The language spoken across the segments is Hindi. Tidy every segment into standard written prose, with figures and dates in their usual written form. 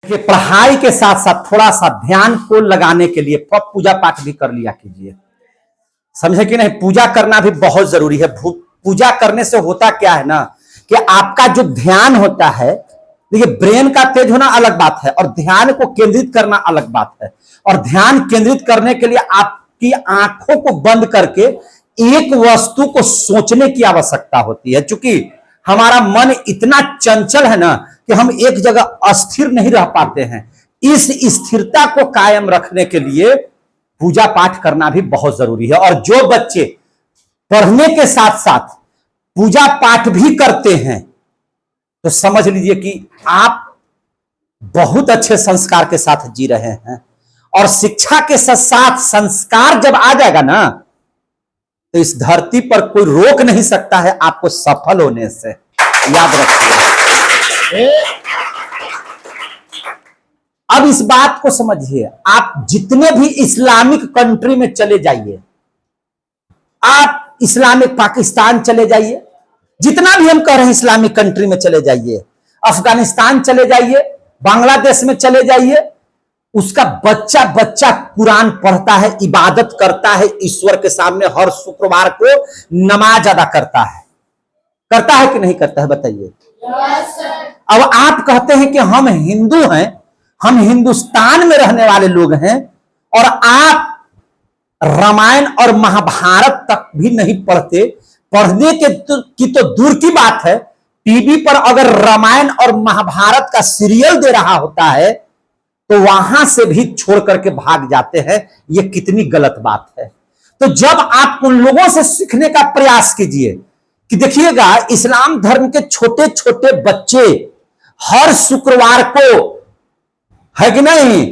कि पढ़ाई के साथ साथ थोड़ा सा ध्यान को लगाने के लिए पूजा पाठ भी कर लिया कीजिए। समझे कि नहीं? पूजा करना भी बहुत जरूरी है। पूजा करने से होता क्या है ना कि आपका जो ध्यान होता है, देखिए ब्रेन का तेज होना अलग बात है और ध्यान को केंद्रित करना अलग बात है। और ध्यान केंद्रित करने के लिए आपकी आंखों को बंद करके एक वस्तु को सोचने की आवश्यकता होती है। क्योंकि हमारा मन इतना चंचल है ना कि हम एक जगह अस्थिर नहीं रह पाते हैं। इस स्थिरता को कायम रखने के लिए पूजा पाठ करना भी बहुत जरूरी है। और जो बच्चे पढ़ने के साथ साथ पूजा पाठ भी करते हैं तो समझ लीजिए कि आप बहुत अच्छे संस्कार के साथ जी रहे हैं। और शिक्षा के साथ संस्कार जब आ जाएगा ना तो इस धरती पर कोई रोक नहीं सकता है आपको सफल होने से। याद रखिए। अब इस बात को समझिए, आप जितने भी इस्लामिक कंट्री में चले जाइए, आप इस्लामिक पाकिस्तान चले जाइए, जितना भी हम कह रहे हैं इस्लामिक कंट्री में चले जाइए, अफगानिस्तान चले जाइए, बांग्लादेश में चले जाइए, उसका बच्चा बच्चा कुरान पढ़ता है, इबादत करता है, ईश्वर के सामने हर शुक्रवार को नमाज अदा करता है कि नहीं करता है? बताइए। अब आप कहते हैं कि हम हिंदू हैं, हम हिंदुस्तान में रहने वाले लोग हैं और आप रामायण और महाभारत तक भी नहीं पढ़ते। पढ़ने की तो दूर की बात है, टीवी पर अगर रामायण और महाभारत का सीरियल दे रहा होता है तो वहां से भी छोड़ करके भाग जाते हैं। यह कितनी गलत बात है। तो जब आप उन लोगों से सीखने का प्रयास कीजिए कि देखिएगा इस्लाम धर्म के छोटे छोटे बच्चे हर शुक्रवार को, है कि नहीं,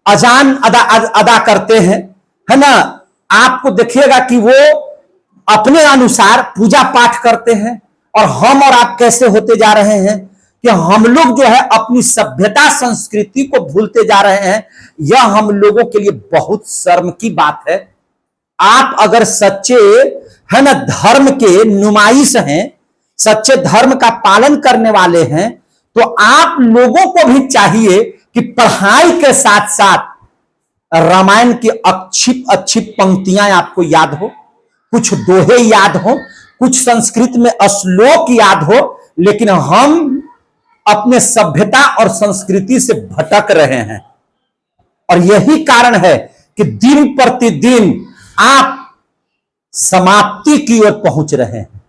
अजान अदा करते हैं, है ना। आपको देखिएगा कि वो अपने अनुसार पूजा पाठ करते हैं। और हम और आप कैसे होते जा रहे हैं कि हम लोग जो है अपनी सभ्यता संस्कृति को भूलते जा रहे हैं। यह हम लोगों के लिए बहुत शर्म की बात है। आप अगर सच्चे, है ना, धर्म के नुमाइश हैं, सच्चे धर्म का पालन करने वाले हैं, तो आप लोगों को भी चाहिए कि पढ़ाई के साथ साथ रामायण की अच्छी अच्छी पंक्तियां आपको याद हो, कुछ दोहे याद हो, कुछ संस्कृत में श्लोक याद हो। लेकिन हम अपने सभ्यता और संस्कृति से भटक रहे हैं और यही कारण है कि दिन प्रतिदिन आप समाप्ति की ओर पहुंच रहे हैं।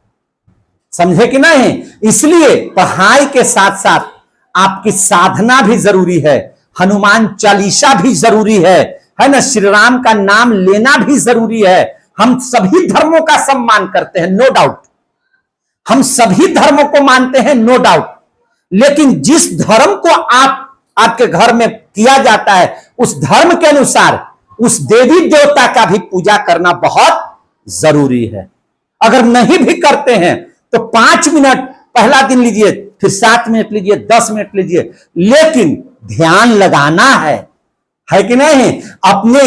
समझे कि नहीं? इसलिए पढ़ाई के साथ साथ आपकी साधना भी जरूरी है, हनुमान चालीसा भी जरूरी है ना, श्री राम का नाम लेना भी जरूरी है। हम सभी धर्मों का सम्मान करते हैं, नो डाउट, हम सभी धर्मों को मानते हैं, नो डाउट। लेकिन जिस धर्म को आपके घर में किया जाता है उस धर्म के अनुसार उस देवी देवता का भी पूजा करना बहुत जरूरी है। अगर नहीं भी करते हैं तो 5 मिनट पहला दिन लीजिए, फिर 7 मिनट लीजिए, 10 मिनट लीजिए, लेकिन ध्यान लगाना है कि नहीं? अपने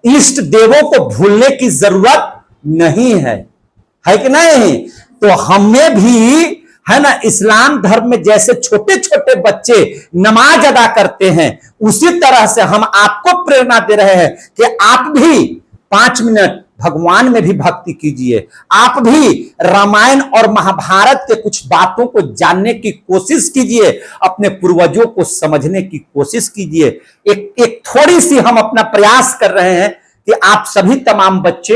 इष्ट देवों को भूलने की जरूरत नहीं है कि नहीं? तो हमें भी, है ना, इस्लाम धर्म में जैसे छोटे छोटे बच्चे नमाज अदा करते हैं उसी तरह से हम आपको प्रेरणा दे रहे हैं कि आप भी 5 मिनट भगवान में भी भक्ति कीजिए। आप भी रामायण और महाभारत के कुछ बातों को जानने की कोशिश कीजिए, अपने पूर्वजों को समझने की कोशिश कीजिए। एक थोड़ी सी हम अपना प्रयास कर रहे हैं कि आप सभी तमाम बच्चे,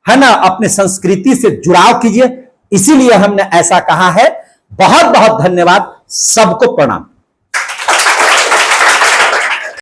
है ना, अपने संस्कृति से जुड़ाव कीजिए। इसीलिए हमने ऐसा कहा है। बहुत बहुत धन्यवाद, सबको प्रणाम।